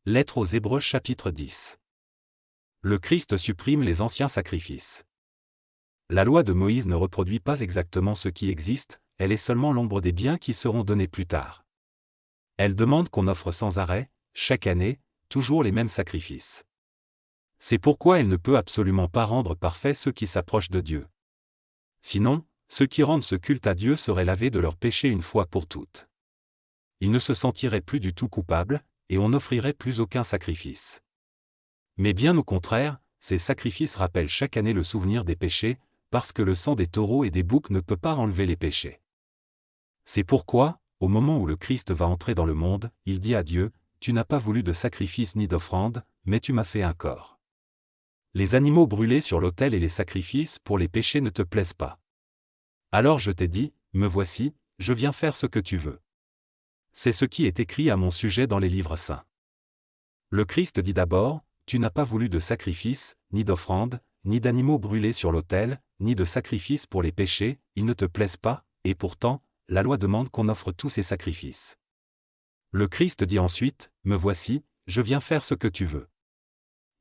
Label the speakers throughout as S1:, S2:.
S1: Lettre aux Hébreux chapitre 10. Le Christ supprime les anciens sacrifices. La loi de Moïse ne reproduit pas exactement ce qui existe, elle est seulement l'ombre des biens qui seront donnés plus tard. Elle demande qu'on offre sans arrêt, chaque année, toujours les mêmes sacrifices. C'est pourquoi elle ne peut absolument pas rendre parfaits ceux qui s'approchent de Dieu. Sinon, ceux qui rendent ce culte à Dieu seraient lavés de leurs péchés une fois pour toutes. Ils ne se sentiraient plus du tout coupables, et on n'offrirait plus aucun sacrifice. Mais bien au contraire, ces sacrifices rappellent chaque année le souvenir des péchés, parce que le sang des taureaux et des boucs ne peut pas enlever les péchés. C'est pourquoi, au moment où le Christ va entrer dans le monde, il dit à Dieu, « Tu n'as pas voulu de sacrifice ni d'offrande, mais tu m'as fait un corps. » Les animaux brûlés sur l'autel et les sacrifices pour les péchés ne te plaisent pas. Alors je t'ai dit, « Me voici, je viens faire ce que tu veux. » C'est ce qui est écrit à mon sujet dans les livres saints. Le Christ dit d'abord, « Tu n'as pas voulu de sacrifice, ni d'offrande, ni d'animaux brûlés sur l'autel, ni de sacrifice pour les péchés, ils ne te plaisent pas, et pourtant, la loi demande qu'on offre tous ces sacrifices. » Le Christ dit ensuite, « Me voici, je viens faire ce que tu veux. »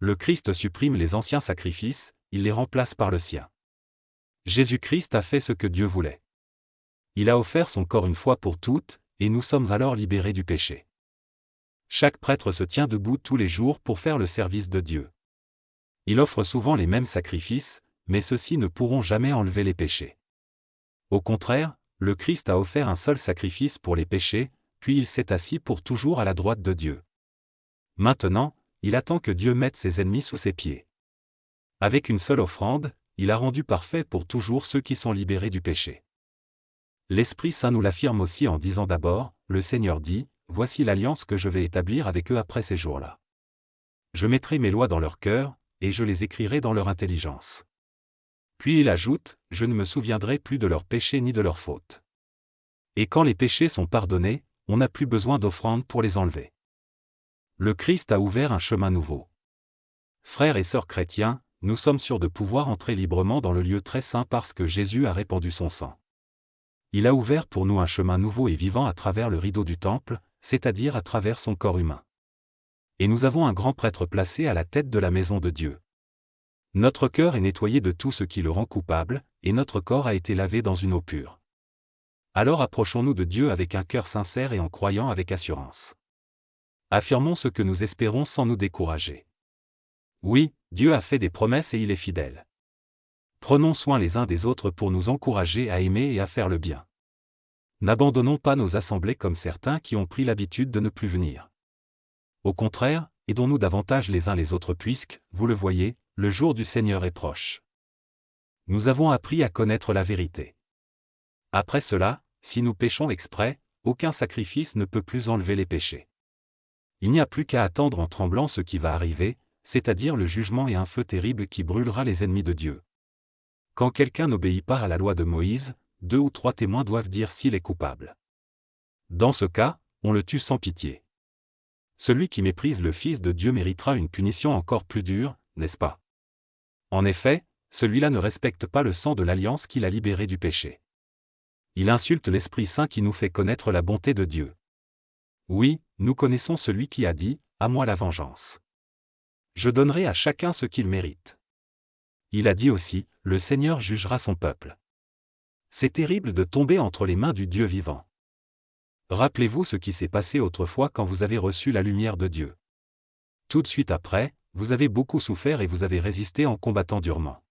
S1: Le Christ supprime les anciens sacrifices, il les remplace par le sien. Jésus-Christ a fait ce que Dieu voulait. Il a offert son corps une fois pour toutes, et nous sommes alors libérés du péché. Chaque prêtre se tient debout tous les jours pour faire le service de Dieu. Il offre souvent les mêmes sacrifices, mais ceux-ci ne pourront jamais enlever les péchés. Au contraire, le Christ a offert un seul sacrifice pour les péchés, puis il s'est assis pour toujours à la droite de Dieu. Maintenant, il attend que Dieu mette ses ennemis sous ses pieds. Avec une seule offrande, il a rendu parfait pour toujours ceux qui sont libérés du péché. L'Esprit Saint nous l'affirme aussi en disant d'abord, le Seigneur dit, « Voici l'alliance que je vais établir avec eux après ces jours-là. Je mettrai mes lois dans leur cœur, et je les écrirai dans leur intelligence. » Puis il ajoute, « Je ne me souviendrai plus de leurs péchés ni de leurs fautes. » Et quand les péchés sont pardonnés, on n'a plus besoin d'offrande pour les enlever. Le Christ a ouvert un chemin nouveau. Frères et sœurs chrétiens, nous sommes sûrs de pouvoir entrer librement dans le lieu très saint parce que Jésus a répandu son sang. Il a ouvert pour nous un chemin nouveau et vivant à travers le rideau du temple, c'est-à-dire à travers son corps humain. Et nous avons un grand prêtre placé à la tête de la maison de Dieu. Notre cœur est nettoyé de tout ce qui le rend coupable, et notre corps a été lavé dans une eau pure. Alors approchons-nous de Dieu avec un cœur sincère et en croyant avec assurance. Affirmons ce que nous espérons sans nous décourager. Oui, Dieu a fait des promesses et il est fidèle. Prenons soin les uns des autres pour nous encourager à aimer et à faire le bien. N'abandonnons pas nos assemblées comme certains qui ont pris l'habitude de ne plus venir. Au contraire, aidons-nous davantage les uns les autres puisque, vous le voyez, le jour du Seigneur est proche. Nous avons appris à connaître la vérité. Après cela, si nous péchons exprès, aucun sacrifice ne peut plus enlever les péchés. Il n'y a plus qu'à attendre en tremblant ce qui va arriver, c'est-à-dire le jugement et un feu terrible qui brûlera les ennemis de Dieu. Quand quelqu'un n'obéit pas à la loi de Moïse, 2 ou 3 témoins doivent dire s'il est coupable. Dans ce cas, on le tue sans pitié. Celui qui méprise le Fils de Dieu méritera une punition encore plus dure, n'est-ce pas? En effet, celui-là ne respecte pas le sang de l'alliance qui l'a libéré du péché. Il insulte l'Esprit Saint qui nous fait connaître la bonté de Dieu. Oui, nous connaissons celui qui a dit, « À moi la vengeance. Je donnerai à chacun ce qu'il mérite. » Il a dit aussi, « Le Seigneur jugera son peuple. » C'est terrible de tomber entre les mains du Dieu vivant. Rappelez-vous ce qui s'est passé autrefois quand vous avez reçu la lumière de Dieu. Tout de suite après, vous avez beaucoup souffert et vous avez résisté en combattant durement.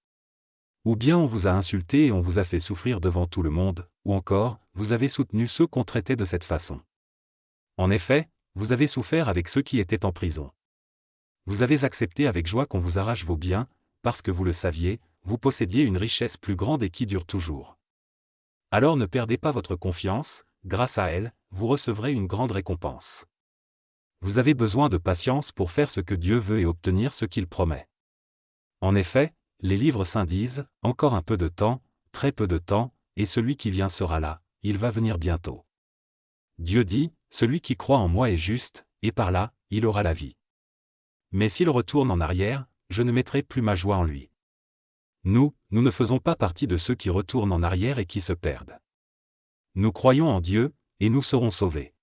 S1: Ou bien on vous a insulté et on vous a fait souffrir devant tout le monde, ou encore, vous avez soutenu ceux qu'on traitait de cette façon. En effet, vous avez souffert avec ceux qui étaient en prison. Vous avez accepté avec joie qu'on vous arrache vos biens, parce que vous le saviez, vous possédiez une richesse plus grande et qui dure toujours. Alors ne perdez pas votre confiance, grâce à elle, vous recevrez une grande récompense. Vous avez besoin de patience pour faire ce que Dieu veut et obtenir ce qu'il promet. En effet, les livres saints disent, « Encore un peu de temps, très peu de temps, et celui qui vient sera là, il va venir bientôt. » Dieu dit, « Celui qui croit en moi est juste, et par là, il aura la vie. Mais s'il retourne en arrière, je ne mettrai plus ma joie en lui. » Nous ne faisons pas partie de ceux qui retournent en arrière et qui se perdent. Nous croyons en Dieu, et nous serons sauvés.